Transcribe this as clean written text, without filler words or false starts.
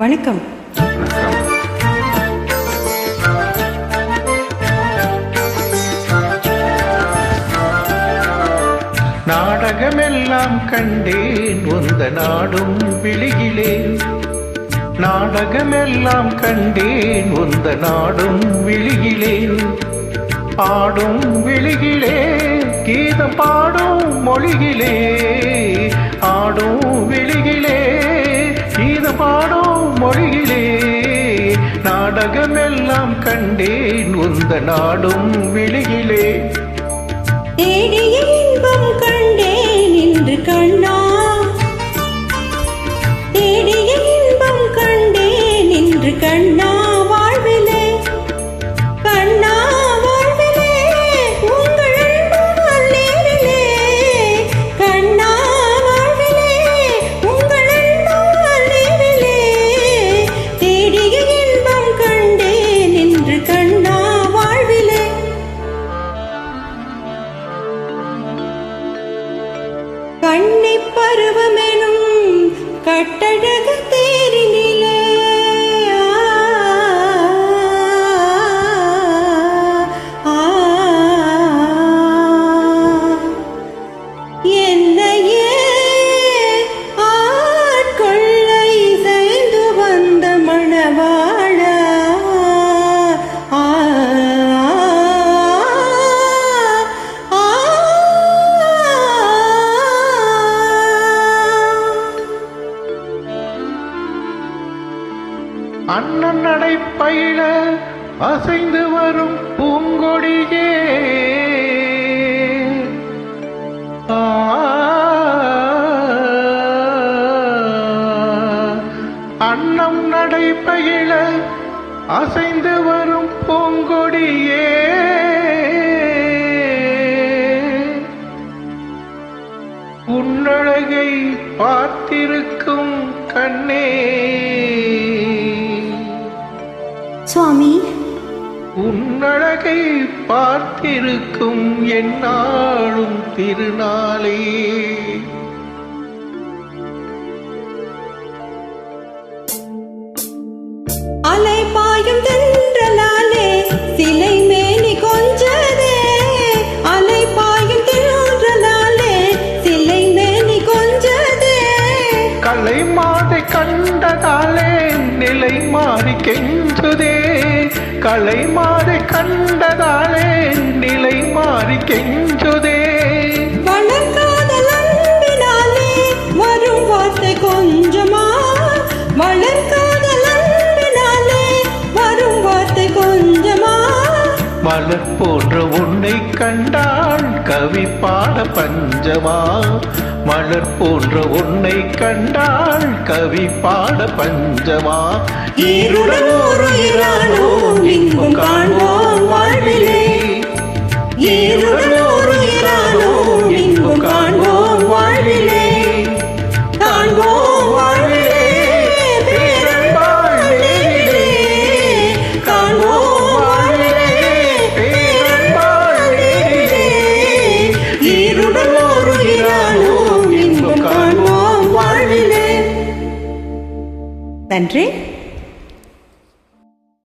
வணக்கம். நாடகமெல்லாம் கண்டேன் உந்த நாடும் விழியிலே, நாடகமெல்லாம் கண்டேன் உந்த நாடும் விழியிலே, பாடும் விழியிலே கீதம் பாடும் மொழியிலே, ஆடும் விழியிலே கீதம் பாடும் மொழியிலே, நாடகமெல்லாம் கண்டேன் உந்த நாடும் விழியிலே. தேடிய இன்பம் கண்டேன் இன்று கண்ணா, தேடிய இன்பம் கண்டேன் இன்று கண்ணா வாழ்விலே, கண்ணா வாழ்விலே உங்கள் அன்பால் நேரிலே, கண்ணா வாழ்விலே உங்கள் அன்பால் நேரிலே, தேடிய இன்பம் கண்டேன் இன்று கண்ணா வாழ்விலே. கண்ணை பருவமெனும் கட்டழக தேரினிலே, என்னையே ஆட்கொள்ளை செய்து வந்த மணவாழா, அண்ணன் நடைப்பயில அசைந்து வரும் பூங்கொடியே, அண்ணம் நடைப்பயில அசைந்து வரும் பூங்கொடியே, உன்னழகை பார்த்திருக்கும் கண்ணே சுவாமி, உன்னழகை பார்த்திருக்கும் என்னாலும் திருநாளே. அலை பாயும் தென்றலாலே சிலை மேனி கொஞ்சதே, அலை பாயும் தென்றலாலே சிலை மேனி கொஞ்சதே, கலை மாதை கண்டதாலே நிலை மாறி கெஞ்சுதே, கலை மாறி கண்டதாலே நிலை மாறி கெஞ்சுதே, வளர்காதல் அன்பினாலே வரும் வார்த்தை கொஞ்சமா, வளர்காதல் அன்பினாலே வரும் வார்த்தை கொஞ்சமா, மலர் போன்ற உன்னை கண்டால் கவி பாட பஞ்சமா, மலர் போன்ற உன்னை கண்டால் கவி பாட பஞ்சமா, ஈருடன் ஒரு இரானோ இன்பம் காண்போம் வாழ்விலே, ஈருடன் ஒரு இரானோ இன்பம் காண்போம் வாழ்விலே, காண்போம் வாழ்விலே பேரன்பால் நேரிலே, காண்போம் வாழ்விலே பேரன்பால் நேரிலே, ஈருடன் ஒரு இரானோ இன்பம் காண்போம் வாழ்விலே. நன்றி.